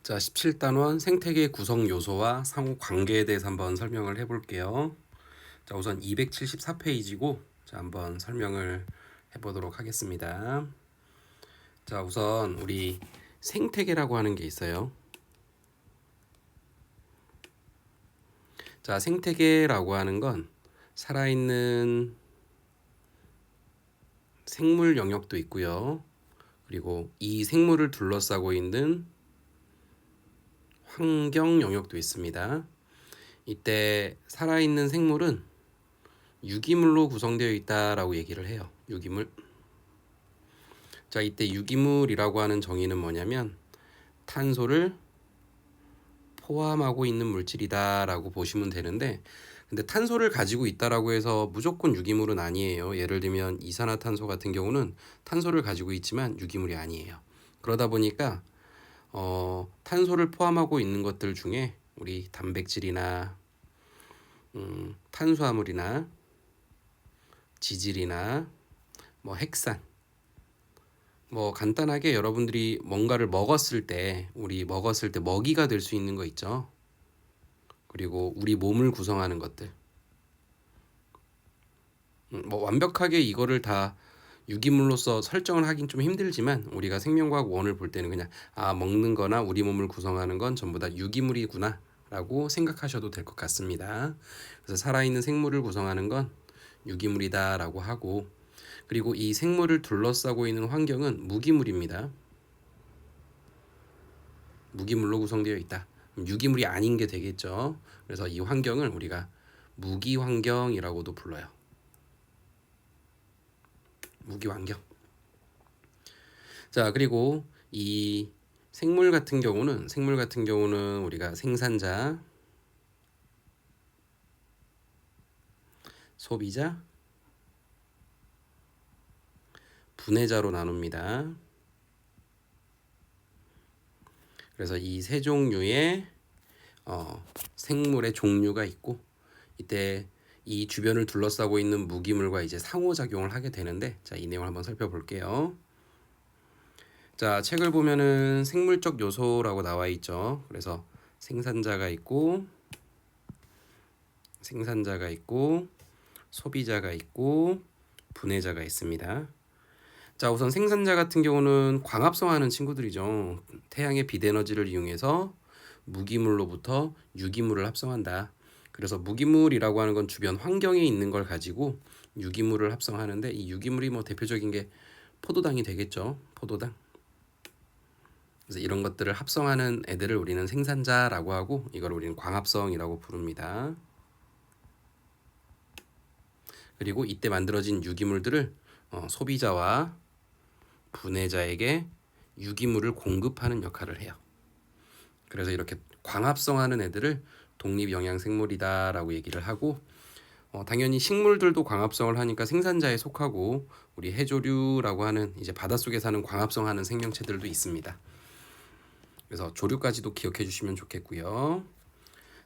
자, 17단원 생태계 구성 요소와 상호 관계에 대해서 한번 설명을 해볼게요. 자, 우선 274페이지고, 자, 한번 설명을 해보도록 하겠습니다. 자, 우선 우리 생태계라고 하는 게 있어요. 자, 생태계라고 하는 건 살아있는 생물 영역도 있고요. 그리고 이 생물을 둘러싸고 있는 환경 영역도 있습니다. 이때 살아있는 생물은 유기물로 구성되어 있다라고 얘기를 해요. 유기물. 자, 이때 유기물이라고 하는 정의는 뭐냐면 탄소를 포함하고 있는 물질이다라고 보시면 되는데, 근데 탄소를 가지고 있다라고 해서 무조건 유기물은 아니에요. 예를 들면 이산화탄소 같은 경우는 탄소를 가지고 있지만 유기물이 아니에요. 그러다 보니까 탄소를 포함하고 있는 것들 중에 우리 단백질이나 탄수화물이나 지질이나 뭐 핵산, 뭐 간단하게 여러분들이 뭔가를 먹었을 때 우리 먹었을 때 먹이가 될 수 있는 거 있죠. 그리고 우리 몸을 구성하는 것들. 뭐 완벽하게 이거를 다 유기물로서 설정을 하긴 좀 힘들지만 우리가 생명과학 원을 볼 때는 그냥 먹는 거나 우리 몸을 구성하는 건 전부 다 유기물이구나 라고 생각하셔도 될 것 같습니다. 그래서 살아있는 생물을 구성하는 건 유기물이다 라고 하고, 그리고 이 생물을 둘러싸고 있는 환경은 무기물입니다. 무기물로 구성되어 있다. 유기물이 아닌 게 되겠죠. 그래서 이 환경을 우리가 무기환경이라고도 불러요. 무기환경. 자, 그리고 이 생물 같은 경우는 우리가 생산자, 소비자, 분해자로 나눕니다. 그래서 이 세 종류의 생물의 종류가 있고, 이때 이 주변을 둘러싸고 있는 무기물과 이제 상호작용을 하게 되는데, 자, 이 내용을 한번 살펴볼게요. 자, 책을 보면은 생물적 요소라고 나와 있죠. 그래서 생산자가 있고 소비자가 있고 분해자가 있습니다. 자, 우선 생산자 같은 경우는 광합성하는 친구들이죠. 태양의 빛에너지를 이용해서 무기물로부터 유기물을 합성한다. 그래서 무기물이라고 하는 건 주변 환경에 있는 걸 가지고 유기물을 합성하는데, 이 유기물이 뭐 대표적인 게 포도당이 되겠죠. 포도당. 그래서 이런 것들을 합성하는 애들을 우리는 생산자라고 하고, 이걸 우리는 광합성이라고 부릅니다. 그리고 이때 만들어진 유기물들을 소비자와 분해자에게 유기물을 공급하는 역할을 해요. 그래서 이렇게 광합성하는 애들을 독립영양생물이다라고 얘기를 하고, 당연히 식물들도 광합성을 하니까 생산자에 속하고, 우리 해조류라고 하는 이제 바닷속에 사는 광합성하는 생명체들도 있습니다. 그래서 조류까지도 기억해 주시면 좋겠고요.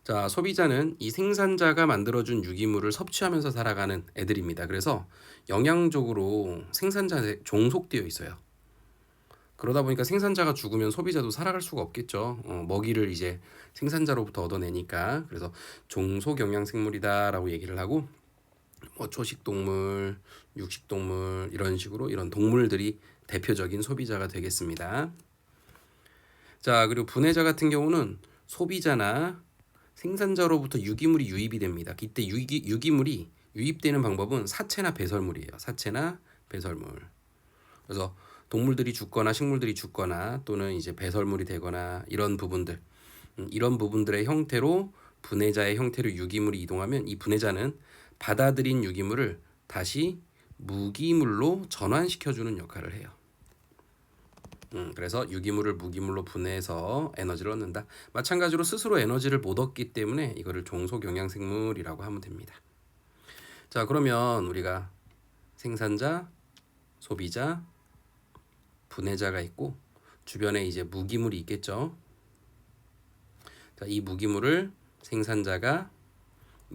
자, 소비자는 이 생산자가 만들어준 유기물을 섭취하면서 살아가는 애들입니다. 그래서 영양적으로 생산자에 종속되어 있어요. 그러다 보니까 생산자가 죽으면 소비자도 살아갈 수가 없겠죠. 먹이를 이제 생산자로부터 얻어내니까. 그래서 종속 영양생물이다라고 얘기를 하고, 뭐 초식동물, 육식동물 이런 식으로 이런 동물들이 대표적인 소비자가 되겠습니다. 자, 그리고 분해자 같은 경우는 소비자나 생산자로부터 유기물이 유입이 됩니다. 이때 유기물이 유입되는 방법은 사체나 배설물이에요. 사체나 배설물. 그래서 동물들이 죽거나 식물들이 죽거나 또는 이제 배설물이 되거나 이런 부분들, 이런 부분들의 형태로 분해자의 형태로 유기물이 이동하면 이 분해자는 받아들인 유기물을 다시 무기물로 전환시켜주는 역할을 해요. 그래서 유기물을 무기물로 분해해서 에너지를 얻는다. 마찬가지로 스스로 에너지를 못 얻기 때문에 이거를 종속영양생물이라고 하면 됩니다. 자, 그러면 우리가 생산자, 소비자, 분해자가 있고 주변에 이제 무기물이 있겠죠. 자, 이 무기물을 생산자가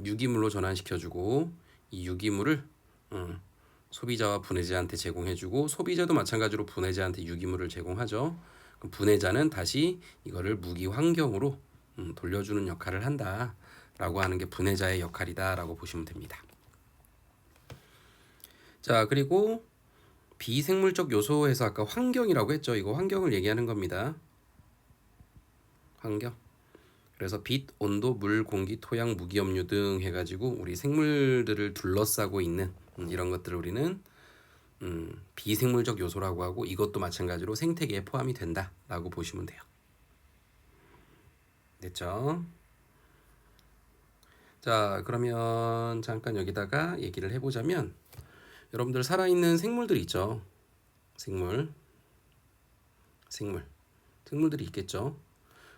유기물로 전환시켜주고, 이 유기물을 소비자와 분해자한테 제공해주고, 소비자도 마찬가지로 분해자한테 유기물을 제공하죠. 그럼 분해자는 다시 이거를 무기 환경으로 돌려주는 역할을 한다라고 하는 게 분해자의 역할이다라고 보시면 됩니다. 자, 그리고 비생물적 요소에서 아까 환경이라고 했죠. 이거 환경을 얘기하는 겁니다. 환경. 그래서 빛, 온도, 물, 공기, 토양, 무기염류 등 해가지고 우리 생물들을 둘러싸고 있는 이런 것들을 우리는 비생물적 요소라고 하고, 이것도 마찬가지로 생태계에 포함이 된다라고 보시면 돼요. 됐죠? 자, 그러면 잠깐 여기다가 얘기를 해보자면, 여러분들 살아있는 생물들 있죠? 생물들이 있겠죠?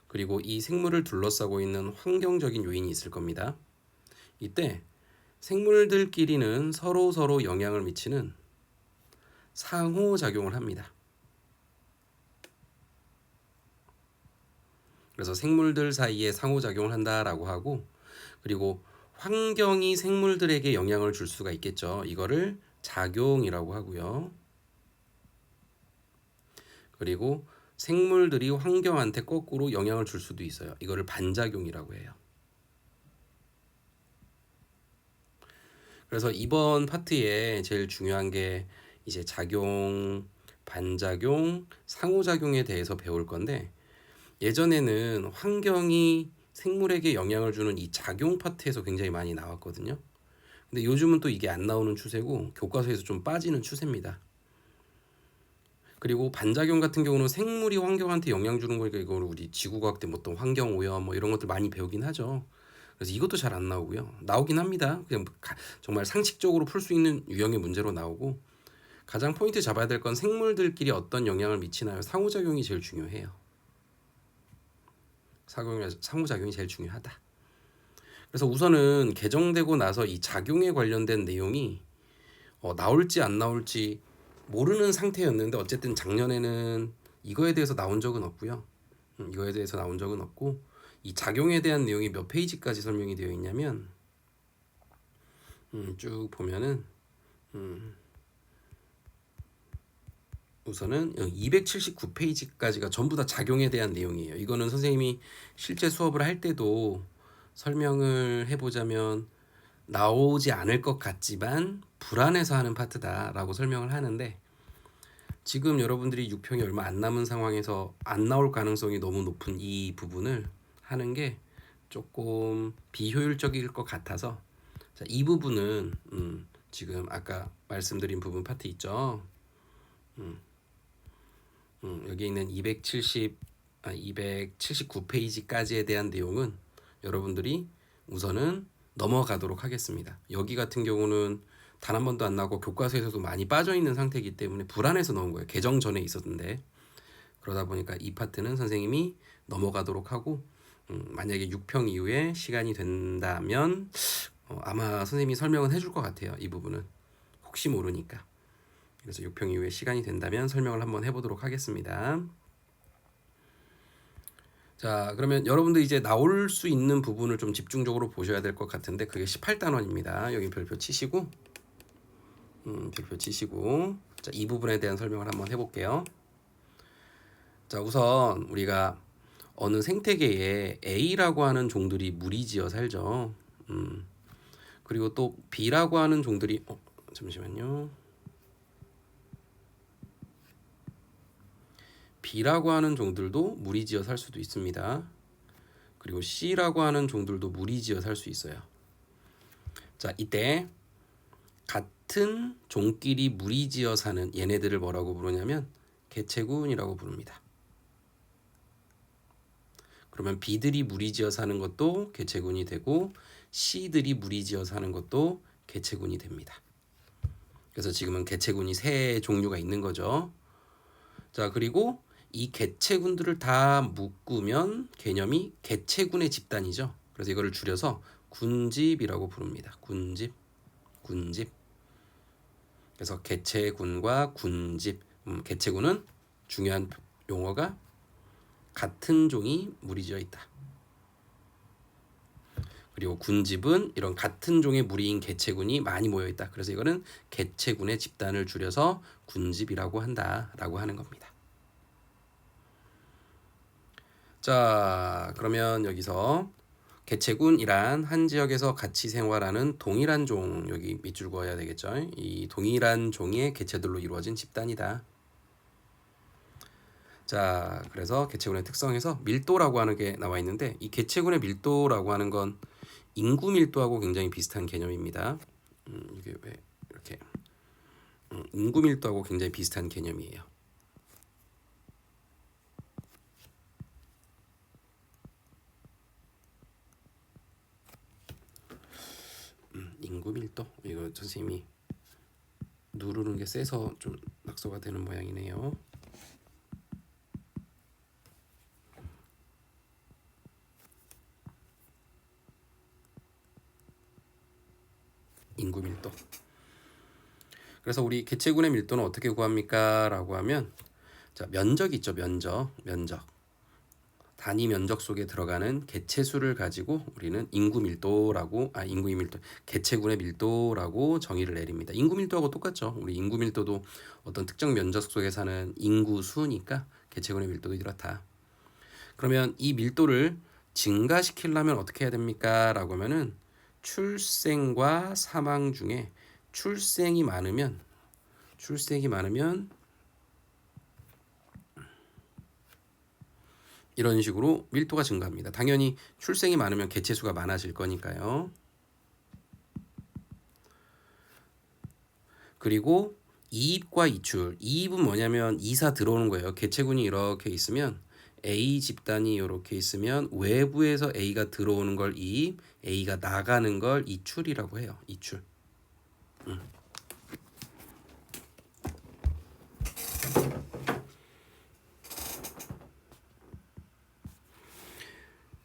그리고 이 생물을 둘러싸고 있는 환경적인 요인이 있을 겁니다. 이때 생물들끼리는 서로 영향을 미치는 상호작용을 합니다. 그래서 생물들 사이에 상호작용을 한다라고 하고, 그리고 환경이 생물들에게 영향을 줄 수가 있겠죠. 이거를 작용이라고 하고요. 그리고 생물들이 환경한테 거꾸로 영향을 줄 수도 있어요. 이거를 반작용이라고 해요. 그래서 이번 파트에 제일 중요한 게 이제 작용, 반작용, 상호작용에 대해서 배울 건데, 예전에는 환경이 생물에게 영향을 주는 이 작용 파트에서 굉장히 많이 나왔거든요. 근데 요즘은 또 이게 안 나오는 추세고 교과서에서 좀 빠지는 추세입니다. 그리고 반작용 같은 경우는 생물이 환경한테 영향 주는 거니까 이걸 우리 지구과학 때 어떤 환경 오염 뭐 이런 것들 많이 배우긴 하죠. 그래서 이것도 잘 안 나오고요. 나오긴 합니다. 그냥 정말 상식적으로 풀 수 있는 유형의 문제로 나오고, 가장 포인트 잡아야 될 건 생물들끼리 어떤 영향을 미치나요? 상호작용이 제일 중요해요. 상호작용이 제일 중요하다. 그래서 우선은 개정되고 나서 이 작용에 관련된 내용이 나올지 안 나올지 모르는 상태였는데, 어쨌든 작년에는 이거에 대해서 나온 적은 없고요. 이거에 대해서 나온 적은 없고, 이 작용에 대한 내용이 몇 페이지까지 설명이 되어 있냐면 쭉 보면은 우선은 279페이지까지가 전부 다 작용에 대한 내용이에요. 이거는 선생님이 실제 수업을 할 때도 설명을 해보자면 나오지 않을 것 같지만 불안해서 하는 파트다라고 설명을 하는데, 지금 여러분들이 6평이 얼마 안 남은 상황에서 안 나올 가능성이 너무 높은 이 부분을 하는 게 조금 비효율적일 것 같아서, 자, 이 부분은 지금 아까 말씀드린 부분 파트 있죠. 여기 있는 279페이지까지에 대한 내용은 여러분들이 우선은 넘어가도록 하겠습니다. 여기 같은 경우는 단 한 번도 안 나오고 교과서에서도 많이 빠져 있는 상태이기 때문에 불안해서 넣은 거예요. 개정 전에 있었는데. 그러다 보니까 이 파트는 선생님이 넘어가도록 하고, 만약에 6평 이후에 시간이 된다면 아마 선생님이 설명은 해줄 것 같아요. 이 부분은 혹시 모르니까. 그래서 6평 이후에 시간이 된다면 설명을 한번 해보도록 하겠습니다. 자, 그러면 여러분들 이제 나올 수 있는 부분을 좀 집중적으로 보셔야 될 것 같은데, 그게 18단원입니다. 여기 별표 치시고, 자, 이 부분에 대한 설명을 한번 해볼게요. 자, 우선 우리가 어느 생태계에 A라고 하는 종들이 무리지어 살죠. 그리고 또 B라고 하는 종들이 잠시만요. B라고 하는 종들도 무리지어 살 수도 있습니다. 그리고 C라고 하는 종들도 무리지어 살 수 있어요. 자, 이때 같은 종끼리 무리지어 사는 얘네들을 뭐라고 부르냐면 개체군이라고 부릅니다. 그러면 B들이 무리지어 사는 것도 개체군이 되고 C들이 무리지어 사는 것도 개체군이 됩니다. 그래서 지금은 개체군이 3종류가 있는 거죠. 자, 그리고 이 개체군들을 다 묶으면 개념이 개체군의 집단이죠. 그래서 이거를 줄여서 군집이라고 부릅니다. 군집. 그래서 개체군과 군집. 개체군은 중요한 용어가 같은 종이 무리지어 있다. 그리고 군집은 이런 같은 종의 무리인 개체군이 많이 모여 있다. 그래서 이거는 개체군의 집단을 줄여서 군집이라고 한다라고 하는 겁니다. 자, 그러면 여기서 개체군이란 한 지역에서 같이 생활하는 동일한 종, 여기 밑줄 그어야 되겠죠. 이 동일한 종의 개체들로 이루어진 집단이다. 자, 그래서 개체군의 특성에서 밀도라고 하는 게 나와 있는데, 이 개체군의 밀도라고 하는 건 인구 밀도하고 굉장히 비슷한 개념입니다. 이게 왜 이렇게 인구 밀도하고 굉장히 비슷한 개념이에요. 인구 밀도, 이거 선생님이 누르는 게 세서 좀 낙서가 되는 모양이네요. 인구 밀도. 그래서 우리 개체군의 밀도는 어떻게 구합니까? 라고 하면, 자, 면적 있죠. 면적. 단위 면적 속에 들어가는 개체수를 가지고 우리는 인구 밀도라고, 인구의 밀도, 개체군의 밀도라고 정의를 내립니다. 인구 밀도하고 똑같죠. 우리 인구 밀도도 어떤 특정 면적 속에 사는 인구 수니까 개체군의 밀도도 이렇다. 그러면 이 밀도를 증가시키려면 어떻게 해야 됩니까? 라고 하면은 출생과 사망 중에 출생이 많으면 이런 식으로 밀도가 증가합니다. 당연히 출생이 많으면 개체수가 많아질 거니까요. 그리고 이입과 이출. 이입은 뭐냐면 이사 들어오는 거예요. 개체군이 이렇게 있으면 A 집단이 이렇게 있으면 외부에서 A가 들어오는 걸 이입, A가 나가는 걸 이출이라고 해요. 이출.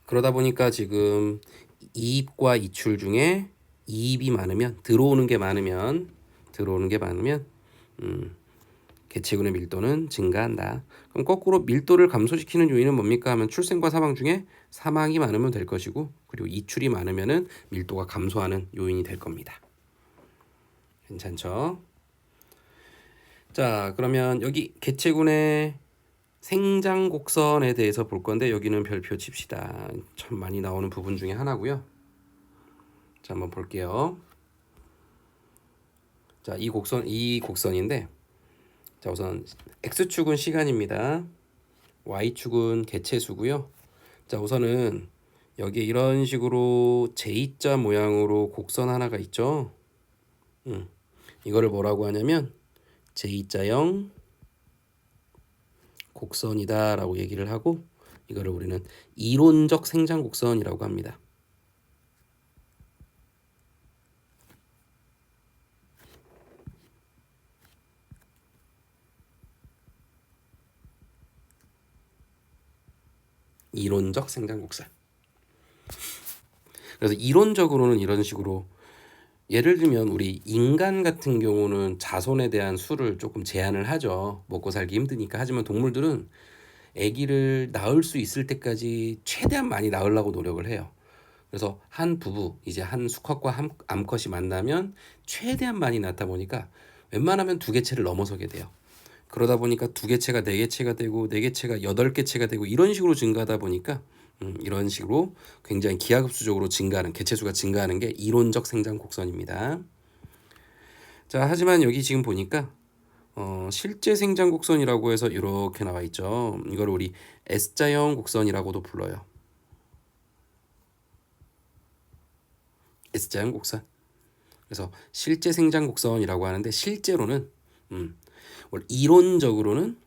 그러다 보니까 지금 이입과 이출 중에 이입이 많으면 들어오는 게 많으면 개체군의 밀도는 증가한다. 그럼 거꾸로 밀도를 감소시키는 요인은 뭡니까 하면 출생과 사망 중에 사망이 많으면 될 것이고, 그리고 이출이 많으면은 밀도가 감소하는 요인이 될 겁니다. 괜찮죠? 자, 그러면 여기 개체군의 생장 곡선에 대해서 볼 건데, 여기는 별표 칩시다. 참 많이 나오는 부분 중에 하나고요. 자, 한번 볼게요. 자, 이 곡선인데, 자, 우선 x축은 시간입니다. y축은 개체수고요. 자, 우선은 여기에 이런 식으로 J자 모양으로 곡선 하나가 있죠. 이거를 뭐라고 하냐면 J자형 곡선이다라고 얘기를 하고, 이거를 우리는 이론적 생장 곡선이라고 합니다. 이론적 생장 곡선. 그래서 이론적으로는 이런 식으로, 예를 들면 우리 인간 같은 경우는 자손에 대한 수를 조금 제한을 하죠. 먹고 살기 힘드니까. 하지만 동물들은 아기를 낳을 수 있을 때까지 최대한 많이 낳으려고 노력을 해요. 그래서 한 부부, 이제 한 수컷과 한 암컷이 만나면 최대한 많이 낳다 보니까 웬만하면 2개체를 넘어서게 돼요. 그러다 보니까 2개체가 4개체가 되고 4개체가 8개체가 되고 이런 식으로 증가하다 보니까 이런 식으로 굉장히 기하급수적으로 증가하는, 개체수가 증가하는 게 이론적 생장 곡선입니다. 자, 하지만 여기 지금 보니까 실제 생장 곡선이라고 해서 이렇게 나와 있죠. 이걸 우리 S자형 곡선이라고도 불러요. S자형 곡선. 그래서 실제 생장 곡선이라고 하는데, 실제로는 이론적으로는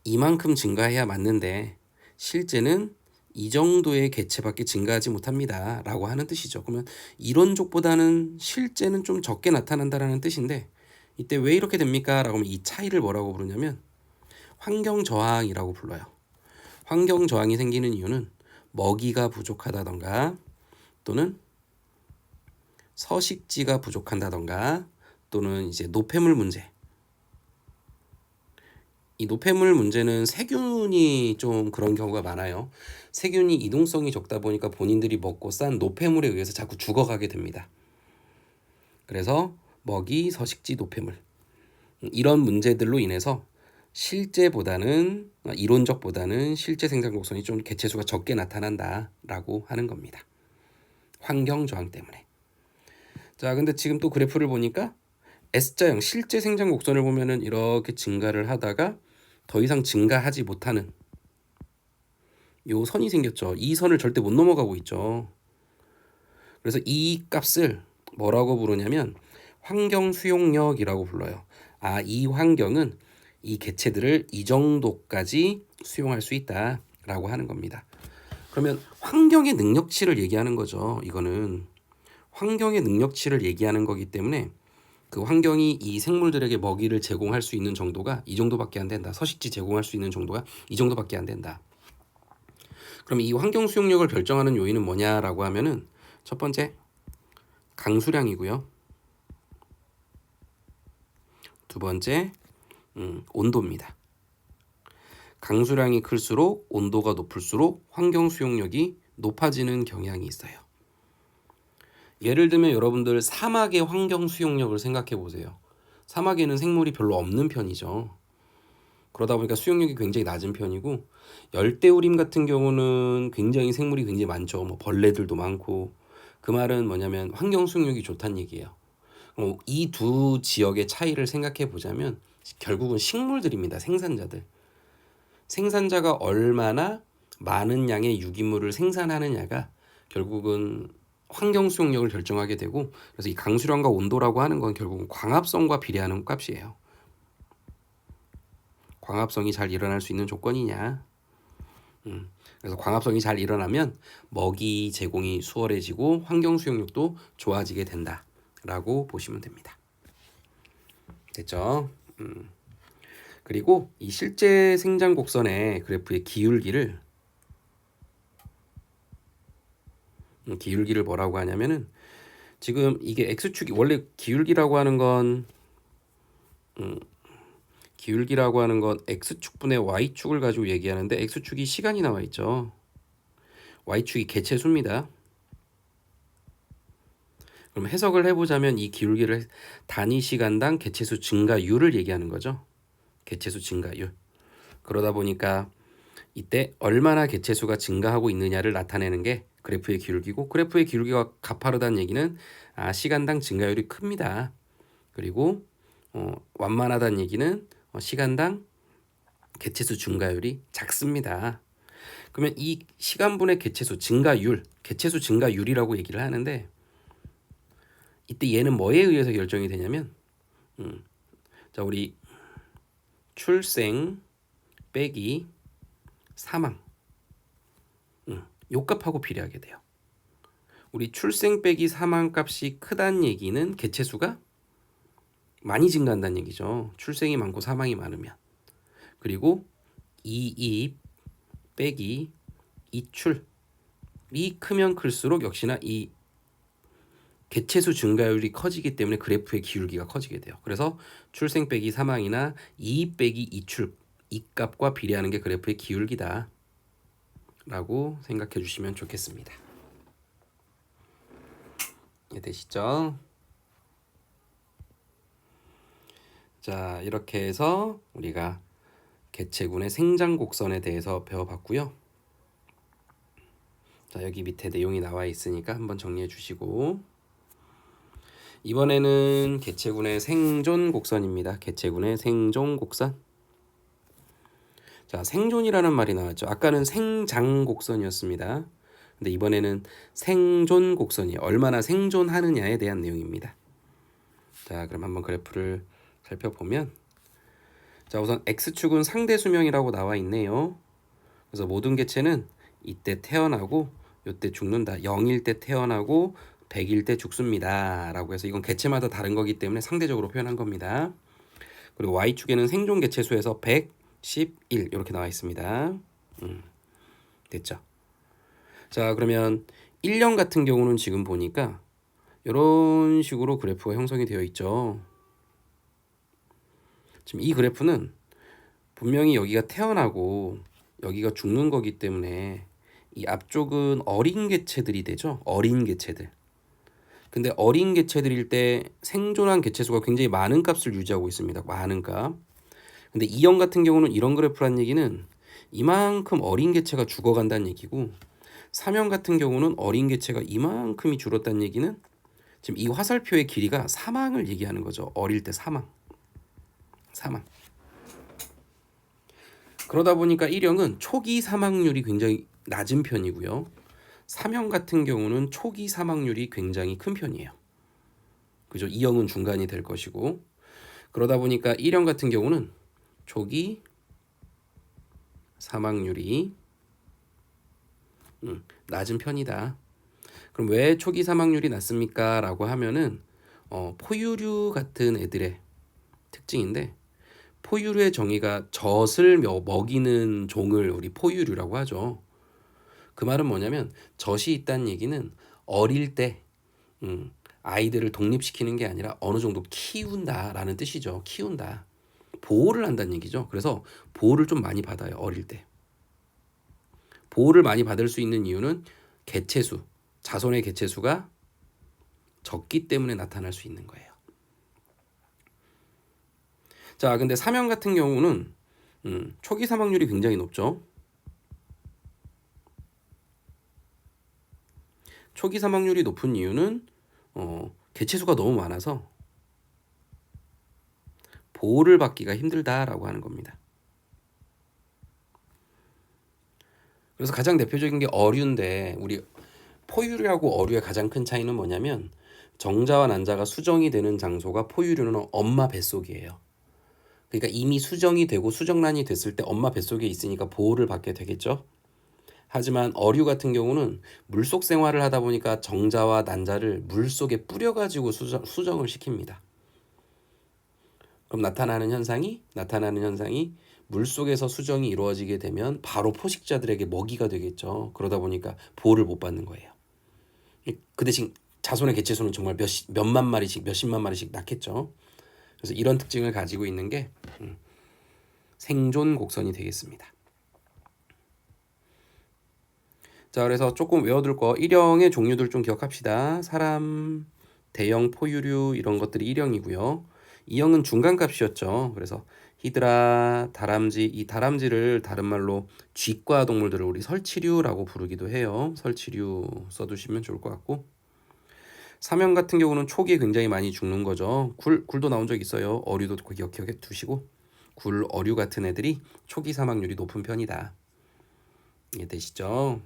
이만큼 증가해야 맞는데 실제는 이 정도의 개체밖에 증가하지 못합니다 라고 하는 뜻이죠. 그러면 이론적보다는 실제는 좀 적게 나타난다라는 뜻인데, 이때 왜 이렇게 됩니까? 라고 하면 이 차이를 뭐라고 부르냐면 환경 저항이라고 불러요. 환경 저항이 생기는 이유는 먹이가 부족하다던가, 또는 서식지가 부족한다던가, 또는 이제 노폐물 문제. 이 노폐물 문제는 세균이 좀 그런 경우가 많아요. 세균이 이동성이 적다 보니까 본인들이 먹고 싼 노폐물에 의해서 자꾸 죽어가게 됩니다. 그래서 먹이, 서식지, 노폐물, 이런 문제들로 인해서 이론적보다는 실제 생장 곡선이 좀 개체수가 적게 나타난다라고 하는 겁니다. 환경 저항 때문에. 자, 근데 지금 또 그래프를 보니까 S자형 실제 생장 곡선을 보면은 이렇게 증가를 하다가 더 이상 증가하지 못하는 요 선이 생겼죠. 이 선을 절대 못 넘어가고 있죠. 그래서 이 값을 뭐라고 부르냐면 환경 수용력이라고 불러요. 이 환경은 이 개체들을 이 정도까지 수용할 수 있다라고 하는 겁니다. 그러면 환경의 능력치를 얘기하는 거죠. 이거는 환경의 능력치를 얘기하는 거기 때문에 그 환경이 이 생물들에게 먹이를 제공할 수 있는 정도가 이 정도밖에 안 된다. 서식지 제공할 수 있는 정도가 이 정도밖에 안 된다. 그럼 이 환경 수용력을 결정하는 요인은 뭐냐라고 하면은 첫 번째 강수량이고요. 두 번째 온도입니다. 강수량이 클수록 온도가 높을수록 환경 수용력이 높아지는 경향이 있어요. 예를 들면 여러분들 사막의 환경 수용력을 생각해 보세요. 사막에는 생물이 별로 없는 편이죠. 그러다 보니까 수용력이 굉장히 낮은 편이고 열대우림 같은 경우는 굉장히 생물이 굉장히 많죠. 뭐 벌레들도 많고 그 말은 뭐냐면 환경 수용력이 좋다는 얘기예요. 이 두 지역의 차이를 생각해 보자면 결국은 식물들입니다. 생산자들. 생산자가 얼마나 많은 양의 유기물을 생산하느냐가 결국은 환경 수용력을 결정하게 되고 그래서 이 강수량과 온도라고 하는 건 결국은 광합성과 비례하는 값이에요. 광합성이 잘 일어날 수 있는 조건이냐. 그래서 광합성이 잘 일어나면 먹이 제공이 수월해지고 환경 수용력도 좋아지게 된다라고 보시면 됩니다. 됐죠? 그리고 이 실제 생장 곡선의 그래프의 기울기를 뭐라고 하냐면은 지금 이게 x축이 원래 기울기라고 하는 건 x축분의 y축을 가지고 얘기하는데 x축이 시간이 나와 있죠. y축이 개체수입니다. 그럼 해석을 해보자면 이 기울기를 단위 시간당 개체수 증가율을 얘기하는 거죠. 개체수 증가율. 그러다 보니까 이때 얼마나 개체수가 증가하고 있느냐를 나타내는 게 그래프의 기울기고 그래프의 기울기가 가파르다는 얘기는 시간당 증가율이 큽니다. 그리고 완만하다는 얘기는 시간당 개체수 증가율이 작습니다. 그러면 이 시간분의 개체수 증가율이라고 얘기를 하는데 이때 얘는 뭐에 의해서 결정이 되냐면 자 우리 출생 빼기 사망 요 값하고 비례하게 돼요. 우리 출생 빼기 사망 값이 크다는 얘기는 개체수가 많이 증가한다는 얘기죠. 출생이 많고 사망이 많으면. 그리고 이입 빼기 이출이 크면 클수록 역시나 이 개체수 증가율이 커지기 때문에 그래프의 기울기가 커지게 돼요. 그래서 출생 빼기 사망이나 이입 빼기 이출 이 값과 비례하는 게 그래프의 기울기다 라고 생각해 주시면 좋겠습니다. 이해되시죠? 자, 이렇게 해서 우리가 개체군의 생장 곡선에 대해서 배워봤고요. 자, 여기 밑에 내용이 나와 있으니까 한번 정리해 주시고 이번에는 개체군의 생존 곡선입니다. 개체군의 생존 곡선. 자, 생존이라는 말이 나왔죠. 아까는 생장 곡선이었습니다. 근데 이번에는 생존 곡선이 얼마나 생존하느냐에 대한 내용입니다. 자, 그럼 한번 그래프를 살펴보면 자, 우선 x축은 상대 수명이라고 나와 있네요. 그래서 모든 개체는 이때 태어나고 요때 죽는다. 0일 때 태어나고 100일 때 죽습니다. 라고 해서 이건 개체마다 다른 거기 때문에 상대적으로 표현한 겁니다. 그리고 y축에는 생존 개체수에서 100, 11 이렇게 나와 있습니다. 됐죠? 자, 그러면 1년 같은 경우는 지금 보니까 이런 식으로 그래프가 형성이 되어 있죠. 지금 이 그래프는 분명히 여기가 태어나고 여기가 죽는 거기 때문에 이 앞쪽은 어린 개체들이 되죠. 어린 개체들. 근데 어린 개체들일 때 생존한 개체수가 굉장히 많은 값을 유지하고 있습니다. 많은 값. 근데 E형 같은 경우는 이런 그래프란 얘기는 이만큼 어린 개체가 죽어간다는 얘기고, 3형 같은 경우는 어린 개체가 이만큼이 줄었다는 얘기는 지금 이 화살표의 길이가 사망을 얘기하는 거죠. 어릴 때 사망. 그러다 보니까 1형은 초기 사망률이 굉장히 낮은 편이고요. 3형 같은 경우는 초기 사망률이 굉장히 큰 편이에요. 그죠? 2형은 중간이 될 것이고, 그러다 보니까 1형 같은 경우는 초기 사망률이 낮은 편이다. 그럼 왜 초기 사망률이 낮습니까? 라고 하면은 포유류 같은 애들의 특징인데, 포유류의 정의가 젖을 먹이는 종을 우리 포유류라고 하죠. 그 말은 뭐냐면 젖이 있다는 얘기는 어릴 때 아이들을 독립시키는 게 아니라 어느 정도 키운다라는 뜻이죠. 키운다. 보호를 한다는 얘기죠. 그래서 보호를 좀 많이 받아요. 어릴 때. 보호를 많이 받을 수 있는 이유는 개체수, 자손의 개체수가 적기 때문에 나타날 수 있는 거예요. 자, 근데 3형 같은 경우는 초기 사망률이 굉장히 높죠. 초기 사망률이 높은 이유는 개체수가 너무 많아서 보호를 받기가 힘들다라고 하는 겁니다. 그래서 가장 대표적인 게 어류인데, 우리 포유류하고 어류의 가장 큰 차이는 뭐냐면 정자와 난자가 수정이 되는 장소가 포유류는 엄마 뱃속이에요. 그러니까 이미 수정이 되고 수정란이 됐을 때 엄마 뱃속에 있으니까 보호를 받게 되겠죠. 하지만 어류 같은 경우는 물속 생활을 하다 보니까 정자와 난자를 물속에 뿌려가지고 수정을 시킵니다. 그럼 나타나는 현상이 물속에서 수정이 이루어지게 되면 바로 포식자들에게 먹이가 되겠죠. 그러다 보니까 보호를 못 받는 거예요. 그 대신 자손의 개체수는 정말 몇만 마리씩, 몇십만 마리씩 낳겠죠. 그래서 이런 특징을 가지고 있는 게 생존 곡선이 되겠습니다. 자, 그래서 조금 외워둘 거 1형의 종류들 좀 기억합시다. 사람, 대형 포유류 이런 것들이 1형이고요. 2형은 중간값이었죠. 그래서 히드라, 다람쥐, 이 다람쥐를 다른 말로 쥐과 동물들을 우리 설치류라고 부르기도 해요. 설치류 써두시면 좋을 것 같고, 3형 같은 경우는 초기에 굉장히 많이 죽는 거죠. 굴도 나온 적 있어요. 어류도 기억해 두시고, 굴, 어류 같은 애들이 초기 사망률이 높은 편이다. 이해되시죠?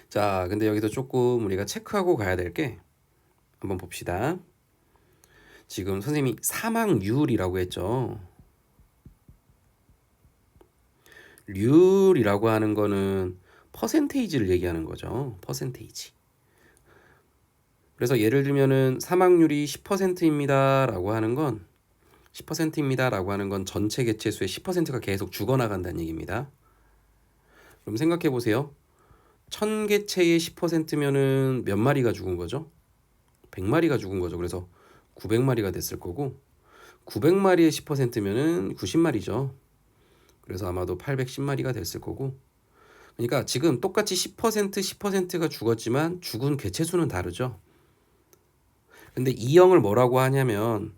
자, 근데 여기서 조금 우리가 체크하고 가야 될 게, 한번 봅시다. 지금 선생님이 사망률이라고 했죠. 률이라고 하는 거는 퍼센테이지를 얘기하는 거죠. 퍼센테이지. 그래서 예를 들면은 사망률이 10%입니다 라고 하는 건 10%입니다 라고 하는 건 전체 개체수의 10%가 계속 죽어나간다는 얘기입니다. 그럼 생각해 보세요. 1000개체의 10%면은 몇 마리가 죽은 거죠? 100마리가 죽은 거죠. 그래서 900마리가 됐을 거고, 900마리의 10%면은 90마리죠. 그래서 아마도 810마리가 됐을 거고, 그러니까 지금 똑같이 10%가 죽었지만 죽은 개체수는 다르죠. 근데 이 형을 뭐라고 하냐면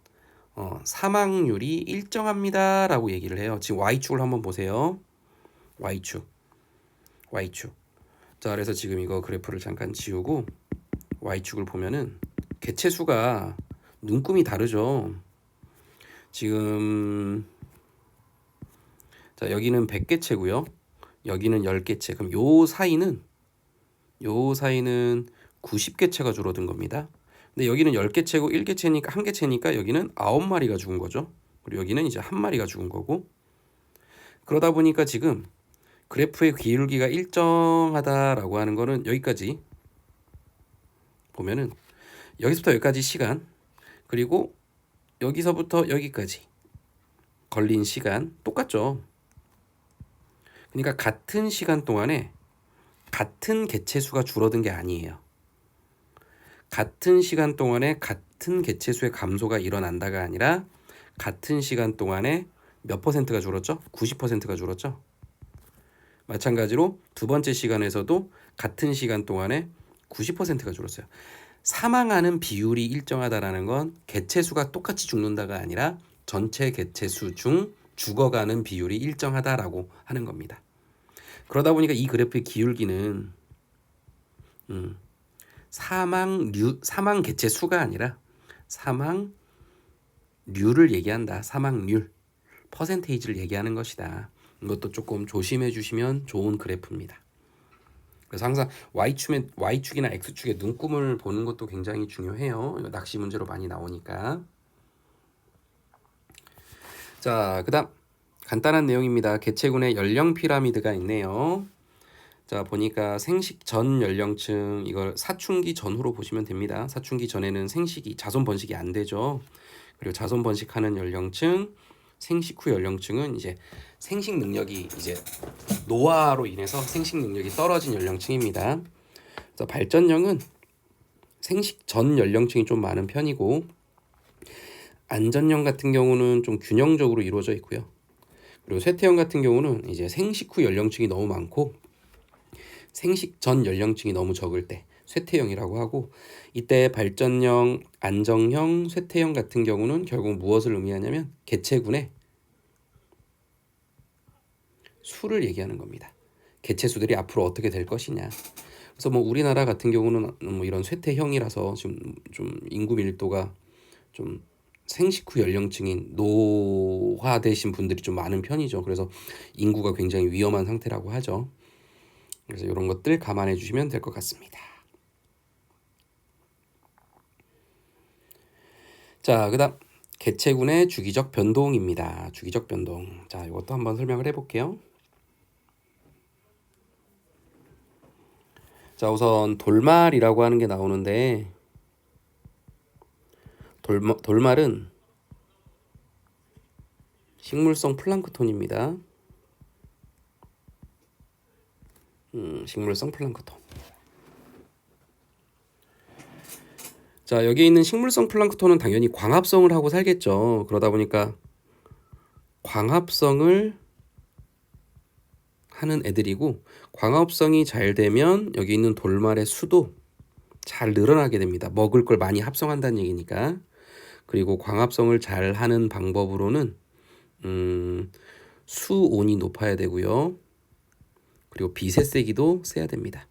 사망률이 일정합니다 라고 얘기를 해요. 지금 Y축을 한번 보세요. Y축. 자, 그래서 지금 이거 그래프를 잠깐 지우고 Y축을 보면은 개체수가 눈금이 다르죠. 지금 자, 여기는 100개체고요. 여기는 10개체. 그럼 요 사이는 90개체가 줄어든 겁니다. 근데 여기는 10개체고 1개체니까 1개체니까 여기는 9마리가 죽은 거죠. 그리고 여기는 이제 1마리가 죽은 거고. 그러다 보니까 지금 그래프의 기울기가 일정하다라고 하는 거는 여기까지 보면은 여기서부터 여기까지 시간, 그리고 여기서부터 여기까지 걸린 시간 똑같죠. 그러니까 같은 시간 동안에 같은 개체수가 줄어든 게 아니에요. 같은 시간 동안에 같은 개체수의 감소가 일어난다가 아니라 같은 시간 동안에 몇 퍼센트가 줄었죠? 90%가 줄었죠? 마찬가지로 두 번째 시간에서도 같은 시간 동안에 90%가 줄었어요. 사망하는 비율이 일정하다라는 건 개체수가 똑같이 죽는다가 아니라 전체 개체수 중 죽어가는 비율이 일정하다라고 하는 겁니다. 그러다 보니까 이 그래프의 기울기는 사망 개체 수가 아니라 사망률을 얘기한다. 사망률, 퍼센테이지를 얘기하는 것이다. 이것도 조금 조심해 주시면 좋은 그래프입니다. 그래서 항상 Y축이나 X축의 눈금을 보는 것도 굉장히 중요해요. 이거 낚시 문제로 많이 나오니까. 자, 그다음 간단한 내용입니다. 개체군의 연령 피라미드가 있네요. 자, 보니까 생식 전 연령층, 이걸 사춘기 전후로 보시면 됩니다. 사춘기 전에는 자손 번식이 안 되죠. 그리고 자손 번식하는 연령층, 생식 후 연령층은 이제 생식 능력이 이제 노화로 인해서 생식 능력이 떨어진 연령층입니다. 그래서 발전형은 생식 전 연령층이 좀 많은 편이고, 안전형 같은 경우는 좀 균형적으로 이루어져 있고요. 그리고 쇠퇴형 같은 경우는 이제 생식 후 연령층이 너무 많고 생식 전 연령층이 너무 적을 때 쇠퇴형이라고 하고, 이때 발전형, 안정형, 쇠퇴형 같은 경우는 결국 무엇을 의미하냐면 개체군의 수를 얘기하는 겁니다. 개체수들이 앞으로 어떻게 될 것이냐. 그래서 뭐 우리나라 같은 경우는 뭐 이런 쇠퇴형이라서 지금 좀 인구 밀도가 좀 생식 후 연령층인 노화되신 분들이 좀 많은 편이죠. 그래서 인구가 굉장히 위험한 상태라고 하죠. 그래서 이런 것들 감안해 주시면 될 것 같습니다. 자, 그다음 개체군의 주기적 변동입니다. 주기적 변동. 자, 이것도 한번 설명을 해볼게요. 자, 우선 돌말이라고 하는 게 나오는데, 돌말은 식물성 플랑크톤입니다. 식물성 플랑크톤. 자, 여기 있는 식물성 플랑크톤은 당연히 광합성을 하고 살겠죠. 그러다 보니까 광합성을 하는 애들이고, 광합성이 잘 되면 여기 있는 돌말의 수도 잘 늘어나게 됩니다. 먹을 걸 많이 합성한다는 얘기니까. 그리고 광합성을 잘 하는 방법으로는 수온이 높아야 되고요. 그리고 빛의 세기도 세야 됩니다.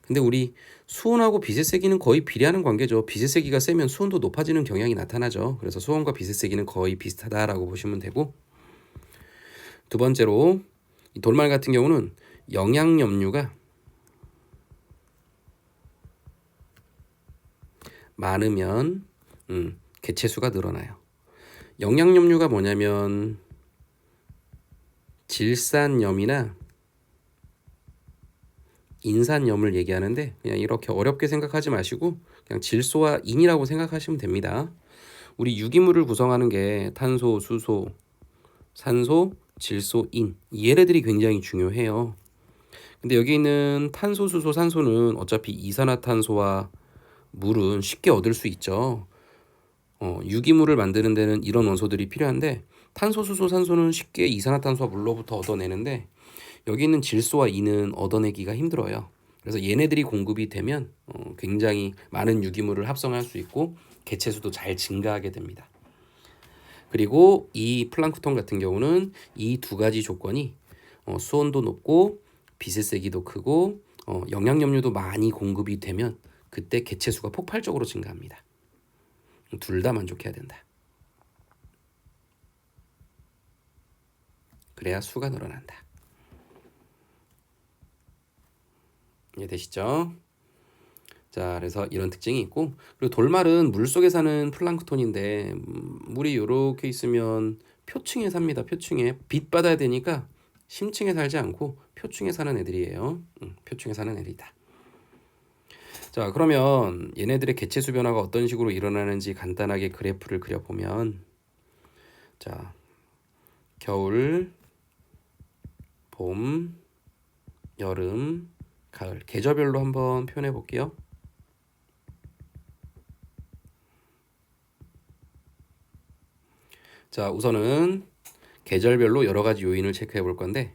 근데 우리 수온하고 빛의 세기는 거의 비례하는 관계죠. 빛의 세기가 세면 수온도 높아지는 경향이 나타나죠. 그래서 수온과 빛의 세기는 거의 비슷하다라고 보시면 되고, 두 번째로 이 돌말 같은 경우는 영양염류가 많으면 개체수가 늘어나요. 영양염류가 뭐냐면 질산염이나 인산염을 얘기하는데, 그냥 이렇게 어렵게 생각하지 마시고 그냥 질소와 인이라고 생각하시면 됩니다. 우리 유기물을 구성하는 게 탄소, 수소, 산소, 질소, 인, 얘네들이 굉장히 중요해요. 근데 여기 있는 탄소, 수소, 산소는 어차피 이산화탄소와 물은 쉽게 얻을 수 있죠. 유기물을 만드는 데는 이런 원소들이 필요한데, 탄소, 수소, 산소는 쉽게 이산화탄소와 물로부터 얻어내는데 여기 있는 질소와 인은 얻어내기가 힘들어요. 그래서 얘네들이 공급이 되면 굉장히 많은 유기물을 합성할 수 있고 개체수도 잘 증가하게 됩니다. 그리고 이 플랑크톤 같은 경우는 이 두 가지 조건이 수온도 높고 빛의 세기도 크고 영양염류도 많이 공급이 되면 그때 개체수가 폭발적으로 증가합니다. 둘 다 만족해야 된다. 그래야 수가 늘어난다. 이해되시죠? 자, 그래서 이런 특징이 있고, 그리고 돌말은 물속에 사는 플랑크톤인데 물이 이렇게 있으면 표층에 삽니다. 표층에 빛 받아야 되니까 심층에 살지 않고 표층에 사는 애들이에요. 표층에 사는 애들이다. 자, 그러면 얘네들의 개체수 변화가 어떤 식으로 일어나는지 간단하게 그래프를 그려보면, 자, 겨울, 봄, 여름, 가을, 계절별로 한번 표현해 볼게요. 자, 우선은 계절별로 여러 가지 요인을 체크해 볼 건데,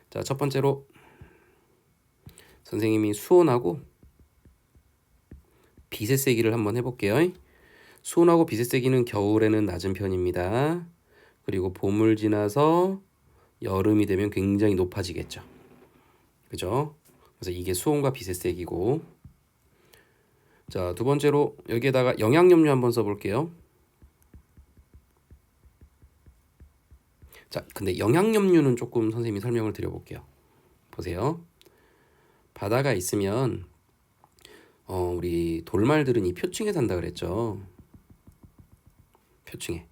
자, 첫 번째로 선생님이 수온하고 빛의 세기를 한번 해볼게요. 수온하고 빛의 세기는 겨울에는 낮은 편입니다. 그리고 봄을 지나서 여름이 되면 굉장히 높아지겠죠. 그죠? 그래서 이게 수온과 빛의 세기고. 자, 두 번째로 여기에다가 영양염류 한번 써볼게요. 자, 근데 영양염류는 조금 선생님이 설명을 드려볼게요. 보세요. 바다가 있으면 우리 돌말들은 이 표층에 산다 그랬죠. 표층에.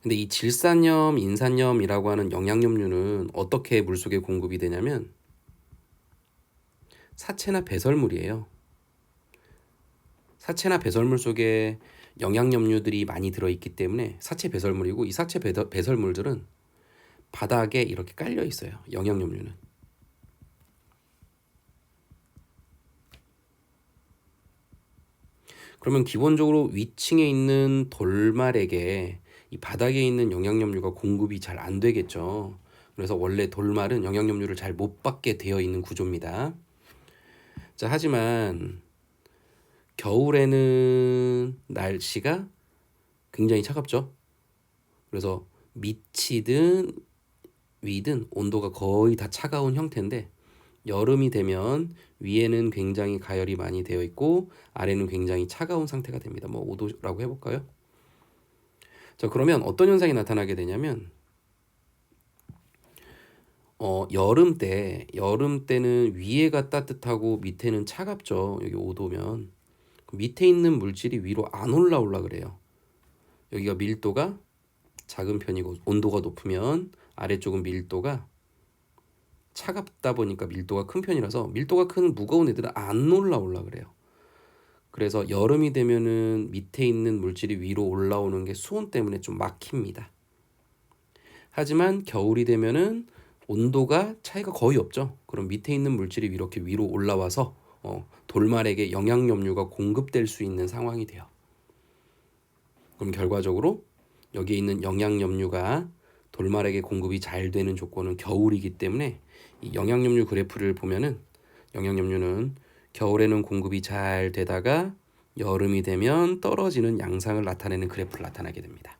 근데 이 질산염, 인산염이라고 하는 영양염류는 어떻게 물속에 공급이 되냐면 사체나 배설물이에요. 사체나 배설물 속에 영양염류들이 많이 들어있기 때문에 사체 배설물이고, 이 사체 배설물들은 바닥에 이렇게 깔려 있어요. 영양염류는. 그러면 기본적으로 위층에 있는 돌말에게 이 바닥에 있는 영양염류가 공급이 잘 안 되겠죠. 그래서 원래 돌말은 영양염류를 잘 못 받게 되어 있는 구조입니다. 자, 하지만 겨울에는 날씨가 굉장히 차갑죠. 그래서 밑이든 위든 온도가 거의 다 차가운 형태인데, 여름이 되면 위에는 굉장히 가열이 많이 되어 있고 아래는 굉장히 차가운 상태가 됩니다. 뭐 5도라고 해볼까요? 자, 그러면 어떤 현상이 나타나게 되냐면 여름 때는 위에가 따뜻하고 밑에는 차갑죠. 여기 5도면 밑에 있는 물질이 위로 안 올라오려 그래요. 여기가 밀도가 작은 편이고 온도가 높으면 아래쪽은 밀도가 차갑다 보니까 밀도가 큰 편이라서 밀도가 큰 무거운 애들은 안 올라오려 그래요. 그래서 여름이 되면은 밑에 있는 물질이 위로 올라오는 게 수온 때문에 좀 막힙니다. 하지만 겨울이 되면은 온도가 차이가 거의 없죠. 그럼 밑에 있는 물질이 이렇게 위로 올라와서 돌말에게 영양염류가 공급될 수 있는 상황이 돼요. 그럼 결과적으로 여기에 있는 영양염류가 돌말에게 공급이 잘 되는 조건은 겨울이기 때문에 이 영양염류 그래프를 보면은 영양염류는 겨울에는 공급이 잘 되다가 여름이 되면 떨어지는 양상을 나타내는 그래프를 나타나게 됩니다.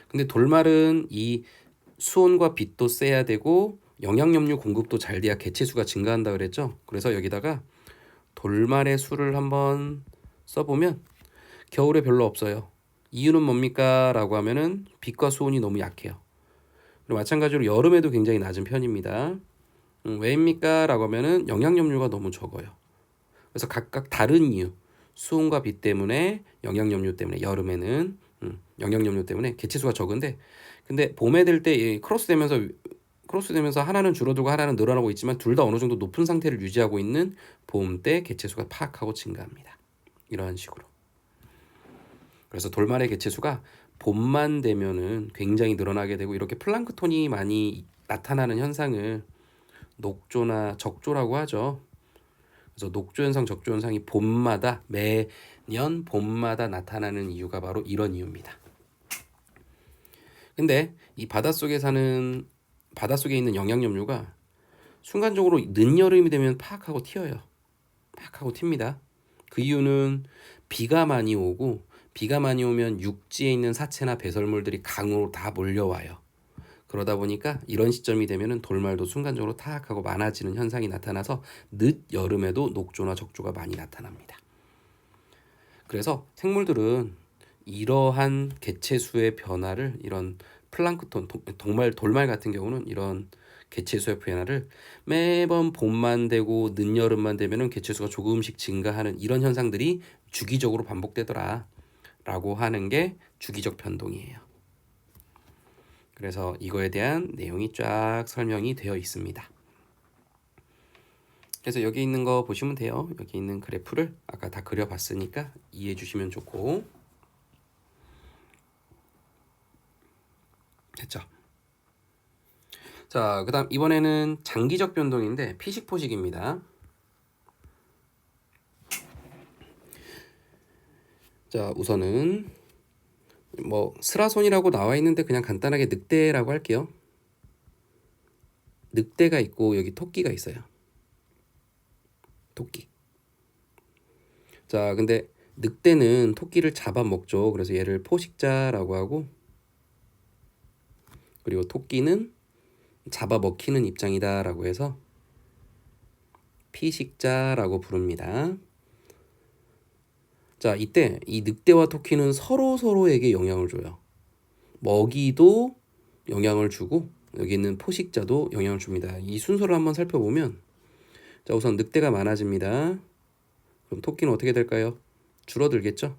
근데 돌말은 이 수온과 빛도 세야 되고 영양염류 공급도 잘 돼야 개체수가 증가한다 그랬죠. 그래서 여기다가 돌말의 수를 한번 써보면 겨울에 별로 없어요. 이유는 뭡니까? 라고 하면은 빛과 수온이 너무 약해요. 그리고 마찬가지로 여름에도 굉장히 낮은 편입니다. 왜입니까? 라고 하면은 영양염류가 너무 적어요. 그래서 각각 다른 이유, 수온과 빛 때문에, 영양염류 때문에, 여름에는 영양염류 때문에 개체수가 적은데, 근데 봄에 될 때 크로스 되면서 하나는 줄어들고 하나는 늘어나고 있지만 둘 다 어느 정도 높은 상태를 유지하고 있는 봄 때 개체수가 파악하고 증가합니다. 이러한 식으로. 그래서 돌말의 개체수가 봄만 되면은 굉장히 늘어나게 되고, 이렇게 플랑크톤이 많이 나타나는 현상을 녹조나 적조라고 하죠. 그래서 녹조 현상, 적조 현상이 봄마다 매년 봄마다 나타나는 이유가 바로 이런 이유입니다. 근데 이 바닷속에 있는 영양염류가 순간적으로 늦여름이 되면 파악하고 튀어요. 파악하고 튑니다. 그 이유는 비가 많이 오면 육지에 있는 사체나 배설물들이 강으로 다 몰려와요. 그러다 보니까 이런 시점이 되면은 돌말도 순간적으로 타악하고 많아지는 현상이 나타나서 늦여름에도 녹조나 적조가 많이 나타납니다. 그래서 생물들은 이러한 개체수의 변화를, 이런 플랑크톤, 돌말 같은 경우는 이런 개체수의 변화를 매번 봄만 되고 늦여름만 되면은 개체수가 조금씩 증가하는 이런 현상들이 주기적으로 반복되더라 라고 하는 게 주기적 변동이에요. 그래서 이거에 대한 내용이 쫙 설명이 되어 있습니다. 그래서 여기 있는 거 보시면 돼요. 여기 있는 그래프를 아까 다 그려봤으니까 이해해 주시면 좋고. 됐죠? 자, 그 다음 이번에는 장기적 변동인데 피식포식입니다. 자, 우선은 뭐 스라손이라고 나와 있는데 그냥 간단하게 늑대라고 할게요. 늑대가 있고 여기 토끼가 있어요. 토끼. 자, 근데 늑대는 토끼를 잡아먹죠. 그래서 얘를 포식자라고 하고, 그리고 토끼는 잡아먹히는 입장이다라고 해서 피식자라고 부릅니다. 자, 이때 이 늑대와 토끼는 서로에게 영향을 줘요. 먹이도 영향을 주고 여기 있는 포식자도 영향을 줍니다. 이 순서를 한번 살펴보면, 자, 우선 늑대가 많아집니다. 그럼 토끼는 어떻게 될까요? 줄어들겠죠?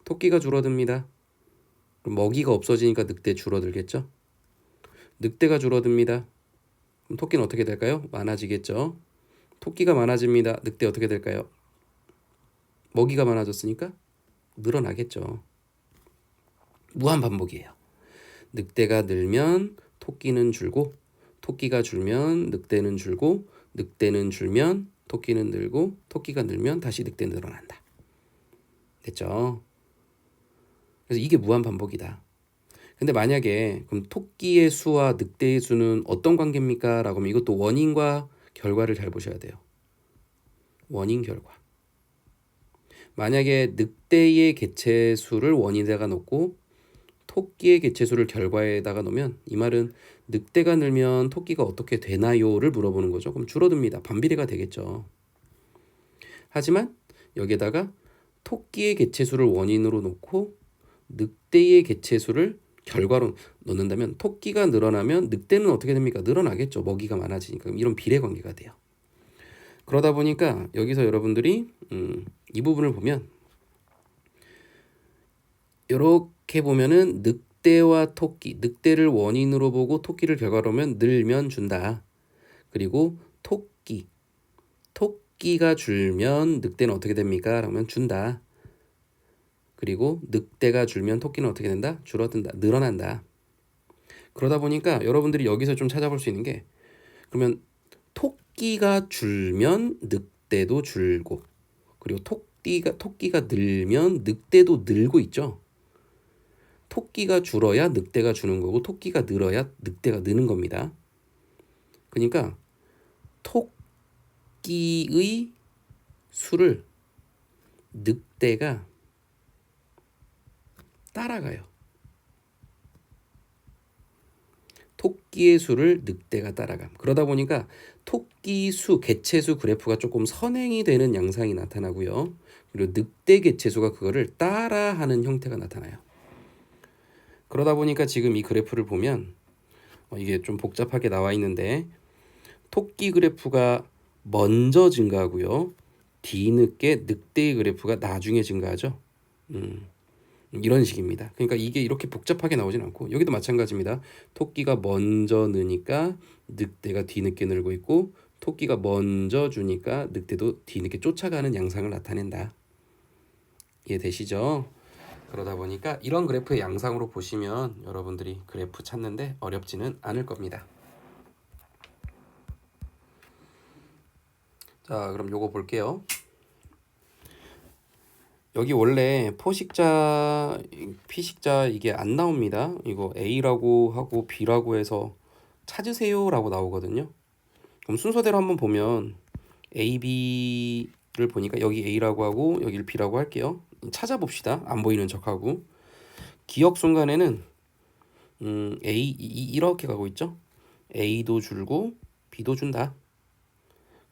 토끼가 줄어듭니다. 그럼 먹이가 없어지니까 늑대 줄어들겠죠? 늑대가 줄어듭니다. 그럼 토끼는 어떻게 될까요? 많아지겠죠? 토끼가 많아집니다. 늑대 어떻게 될까요? 먹이가 많아졌으니까 늘어나겠죠. 무한 반복이에요. 늑대가 늘면 토끼는 줄고, 토끼가 줄면 늑대는 줄고, 늑대는 줄면 토끼는 늘고, 토끼가 늘면 다시 늑대는 늘어난다. 됐죠? 그래서 이게 무한 반복이다. 근데 만약에 그럼 토끼의 수와 늑대의 수는 어떤 관계입니까? 라고 하면 이것도 원인과 결과를 잘 보셔야 돼요. 원인 결과. 만약에 늑대의 개체수를 원인에다가 놓고 토끼의 개체수를 결과에다가 놓으면, 이 말은 늑대가 늘면 토끼가 어떻게 되나요를 물어보는 거죠. 그럼 줄어듭니다. 반비례가 되겠죠. 하지만 여기에다가 토끼의 개체수를 원인으로 놓고 늑대의 개체수를 결과로 넣는다면 토끼가 늘어나면 늑대는 어떻게 됩니까? 늘어나겠죠. 먹이가 많아지니까. 이런 비례 관계가 돼요. 그러다 보니까 여기서 여러분들이 이 부분을 보면, 이렇게 보면은 늑대와 토끼, 늑대를 원인으로 보고 토끼를 결과로 하면 늘면 준다. 그리고 토끼가 줄면 늑대는 어떻게 됩니까? 그러면 준다. 그리고 늑대가 줄면 토끼는 어떻게 된다? 줄어든다. 늘어난다. 그러다 보니까 여러분들이 여기서 좀 찾아볼 수 있는 게, 그러면 토끼가 줄면 늑대도 줄고, 그리고 토끼가 늘면 늑대도 늘고 있죠. 토끼가 줄어야 늑대가 주는 거고, 토끼가 늘어야 늑대가 느는 겁니다. 그러니까 토끼의 수를 늑대가 따라가요. 토끼의 수를 늑대가 따라감. 그러다 보니까 토끼 수, 개체수 그래프가 조금 선행이 되는 양상이 나타나고요. 그리고 늑대 개체수가 그거를 따라하는 형태가 나타나요. 그러다 보니까 지금 이 그래프를 보면 이게 좀 복잡하게 나와 있는데, 토끼 그래프가 먼저 증가하고요. 뒤늦게 늑대의 그래프가 나중에 증가하죠. 이런 식입니다. 그러니까 이게 이렇게 복잡하게 나오진 않고, 여기도 마찬가지입니다. 토끼가 먼저 느니까 늑대가 뒤늦게 늘고 있고, 토끼가 먼저 주니까 늑대도 뒤늦게 쫓아가는 양상을 나타낸다. 이해되시죠? 그러다 보니까 이런 그래프의 양상으로 보시면 여러분들이 그래프 찾는데 어렵지는 않을 겁니다. 자, 그럼 요거 볼게요. 여기 원래 포식자, 피식자 이게 안 나옵니다. 이거 A라고 하고 B라고 해서 찾으세요 라고 나오거든요. 그럼 순서대로 한번 보면 A, B를 보니까 여기 A라고 하고 여기를 B라고 할게요. 찾아봅시다. 안 보이는 척하고. 기억 순간에는 A 이렇게 가고 있죠. A도 줄고 B도 준다.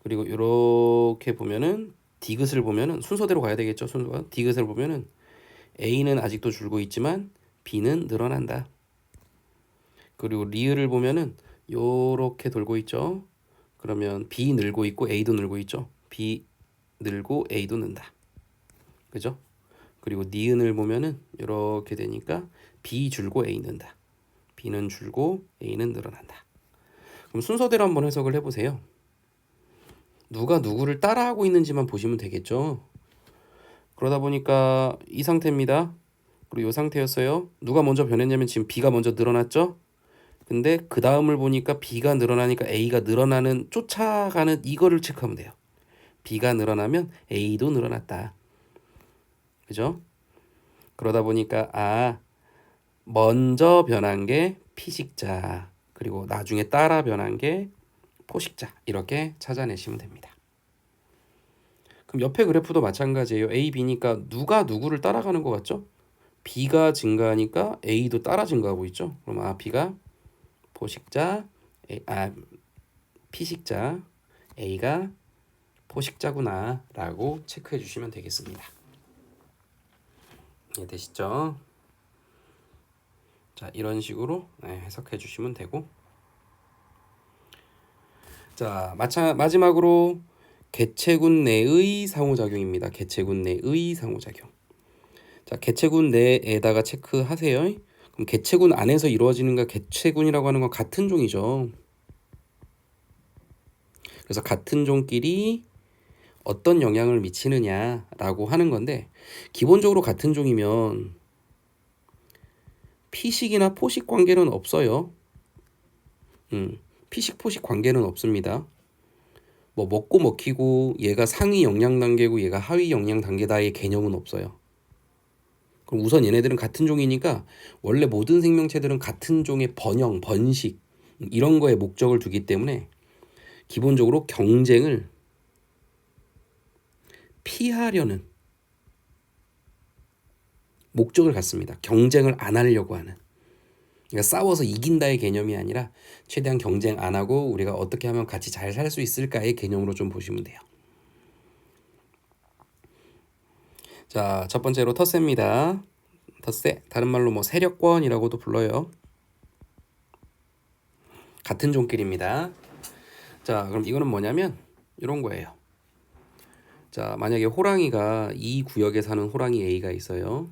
그리고 이렇게 보면은 디귿을 보면은 순서대로 가야 되겠죠. 순서가 디귿을 보면은 A는 아직도 줄고 있지만 B는 늘어난다. 그리고 리을을 보면은 요렇게 돌고 있죠. 그러면 B 늘고 있고 A도 늘고 있죠. B 늘고 A도 는다. 그죠? 그리고 니은을 보면은 이렇게 되니까 B 줄고 A 는다. B는 줄고 A는 늘어난다. 그럼 순서대로 한번 해석을 해보세요. 누가 누구를 따라하고 있는지만 보시면 되겠죠. 그러다 보니까 이 상태입니다. 그리고 이 상태였어요. 누가 먼저 변했냐면 지금 B가 먼저 늘어났죠. 근데 그 다음을 보니까 B가 늘어나니까 A가 늘어나는, 쫓아가는 이거를 체크하면 돼요. B가 늘어나면 A도 늘어났다. 그죠? 그러다 보니까 먼저 변한 게 피식자, 그리고 나중에 따라 변한 게 포식자, 이렇게 찾아내시면 됩니다. 그럼 옆에 그래프도 마찬가지예요. A, B니까 누가 누구를 따라가는 것 같죠? B가 증가하니까 A도 따라 증가하고 있죠. 그럼 B가 포식자, 피식자, A가 포식자구나 라고 체크해 주시면 되겠습니다. 되시죠? 자, 이런 식으로 해석해 주시면 되고, 자, 마지막으로 개체군 내의 상호작용입니다. 개체군 내의 상호작용. 자, 개체군 내에다가 체크하세요. 그럼 개체군 안에서 이루어지는가 개체군이라고 하는 건 같은 종이죠. 그래서 같은 종끼리 어떤 영향을 미치느냐라고 하는 건데, 기본적으로 같은 종이면 피식이나 포식 관계는 없어요. 피식 포식 관계는 없습니다. 뭐 먹고 먹히고 얘가 상위 영양 단계고 얘가 하위 영양 단계다의 개념은 없어요. 그럼 우선 얘네들은 같은 종이니까 원래 모든 생명체들은 같은 종의 번영, 번식 이런 거에 목적을 두기 때문에 기본적으로 경쟁을 피하려는 목적을 갖습니다. 경쟁을 안 하려고 하는. 그러니까 싸워서 이긴다의 개념이 아니라 최대한 경쟁 안 하고 우리가 어떻게 하면 같이 잘 살 수 있을까의 개념으로 좀 보시면 돼요. 자, 첫 번째로 텃세입니다. 텃세, 다른 말로 뭐 세력권이라고도 불러요. 같은 종끼리입니다. 자, 그럼 이거는 뭐냐면 이런 거예요. 자, 만약에 호랑이가 이 구역에 사는 호랑이 A가 있어요.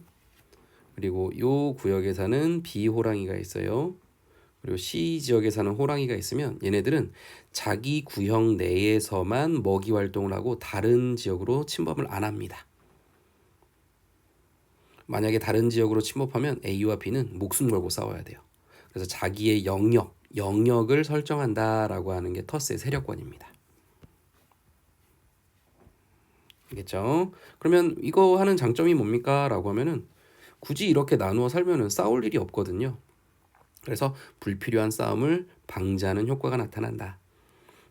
그리고 요 구역에 사는 B 호랑이가 있어요. 그리고 C 지역에 사는 호랑이가 있으면 얘네들은 자기 구역 내에서만 먹이 활동을 하고 다른 지역으로 침범을 안 합니다. 만약에 다른 지역으로 침범하면 A와 B는 목숨 걸고 싸워야 돼요. 그래서 자기의 영역을 설정한다라고 하는 게 텃세의 세력권입니다. 알겠죠? 그러면 이거 하는 장점이 뭡니까? 라고 하면은 굳이 이렇게 나누어 살면은 싸울 일이 없거든요. 그래서 불필요한 싸움을 방지하는 효과가 나타난다.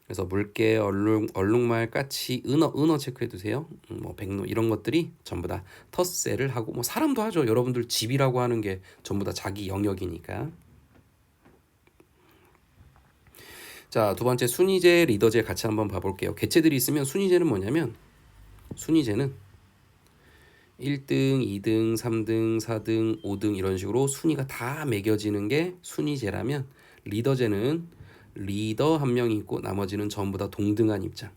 그래서 물개, 얼룩말, 까치, 은어 체크해 두세요. 뭐 백로 이런 것들이 전부 다 텃세를 하고 뭐 사람도 하죠. 여러분들 집이라고 하는 게 전부 다 자기 영역이니까. 자, 두 번째 순위제, 리더제 같이 한번 봐볼게요. 개체들이 있으면 순위제는 뭐냐면 순위제는 1등, 2등, 3등, 4등, 5등 이런 식으로 순위가 다 매겨지는 게 순위제라면 리더제는 리더 한 명이 있고 나머지는 전부 다 동등한 입장.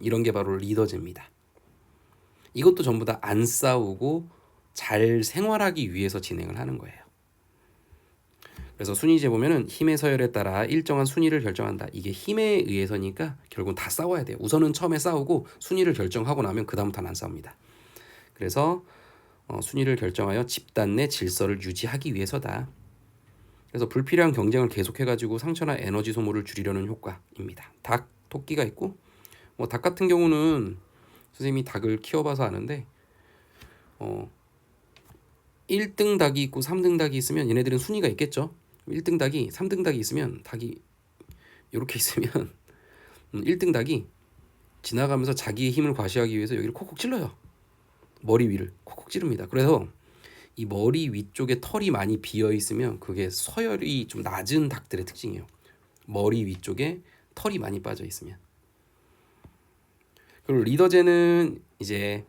이런 게 바로 리더제입니다. 이것도 전부 다 안 싸우고 잘 생활하기 위해서 진행을 하는 거예요. 그래서 순위제 보면은 힘의 서열에 따라 일정한 순위를 결정한다. 이게 힘에 의해서니까 결국은 다 싸워야 돼요. 우선은 처음에 싸우고 순위를 결정하고 나면 그 다음부터는 안 싸웁니다. 그래서 순위를 결정하여 집단 내 질서를 유지하기 위해서다. 그래서 불필요한 경쟁을 계속해가지고 상처나 에너지 소모를 줄이려는 효과입니다. 닭, 토끼가 있고 뭐 닭 같은 경우는 선생님이 닭을 키워봐서 아는데 1등 닭이 있고 3등 닭이 있으면 얘네들은 순위가 있겠죠. 1등 닭이 3등 닭이 있으면 닭이 이렇게 있으면 1등 닭이 지나가면서 자기의 힘을 과시하기 위해서 여기를 콕콕 찔러요. 머리 위를 콕콕 찌릅니다. 그래서 이 머리 위쪽에 털이 많이 비어 있으면 그게 서열이 좀 낮은 닭들의 특징이에요. 머리 위쪽에 털이 많이 빠져 있으면. 그리고 리더제는 이제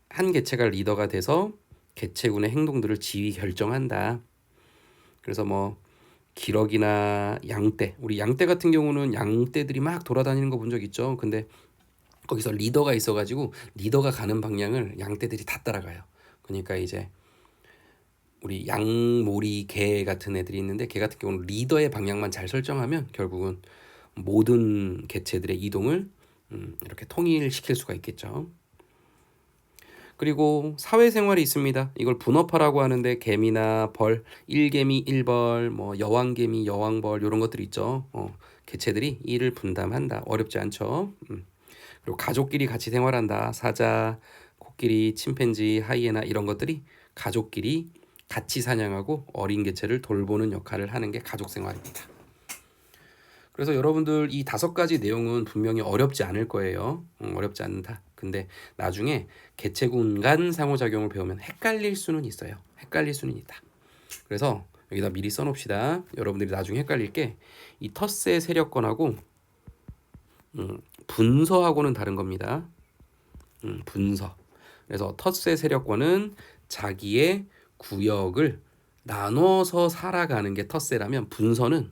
한 개체가 리더가 돼서 개체군의 행동들을 지휘 결정한다. 그래서 뭐 기러기나 양떼, 우리 양떼 같은 경우는 양떼들이 막 돌아다니는 거 본 적 있죠. 근데 거기서 리더가 있어가지고 리더가 가는 방향을 양떼들이 다 따라가요. 그러니까 이제 우리 양모리 개 같은 애들이 있는데 개 같은 경우는 리더의 방향만 잘 설정하면 결국은 모든 개체들의 이동을 이렇게 통일시킬 수가 있겠죠. 그리고 사회생활이 있습니다. 이걸 분업화라고 하는데 개미나 벌, 일개미, 일벌, 뭐 여왕개미, 여왕벌 이런 것들 있죠. 개체들이 일을 분담한다. 어렵지 않죠. 그리고 가족끼리 같이 생활한다. 사자, 코끼리, 침팬지, 하이에나 이런 것들이 가족끼리 같이 사냥하고 어린 개체를 돌보는 역할을 하는 게 가족 생활입니다. 그래서 여러분들 이 5가지 내용은 분명히 어렵지 않을 거예요. 어렵지 않다. 근데 나중에 개체군 간 상호작용을 배우면 헷갈릴 수는 있어요. 헷갈릴 수는 있다. 그래서 여기다 미리 써놓읍시다. 여러분들이 나중에 헷갈릴 게 이 텃세 세력권하고 분서하고는 다른 겁니다. 분서. 그래서 텃세 세력권은 자기의 구역을 나눠서 살아가는 게 텃세라면 분서는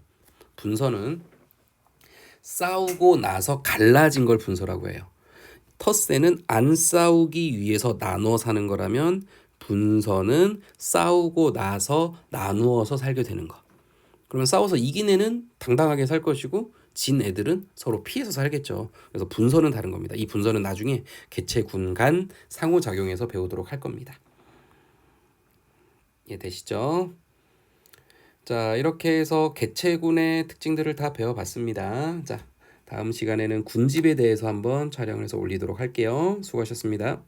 싸우고 나서 갈라진 걸 분서라고 해요. 텃세는 안 싸우기 위해서 나눠 사는 거라면 분서는 싸우고 나서 나누어서 살게 되는 거. 그러면 싸워서 이긴 애는 당당하게 살 것이고 진 애들은 서로 피해서 살겠죠. 그래서 분서는 다른 겁니다. 이 분서는 나중에 개체군 간 상호작용에서 배우도록 할 겁니다. 이해되시죠? 자, 이렇게 해서 개체군의 특징들을 다 배워봤습니다. 자, 다음 시간에는 군집에 대해서 한번 촬영해서 올리도록 할게요. 수고하셨습니다.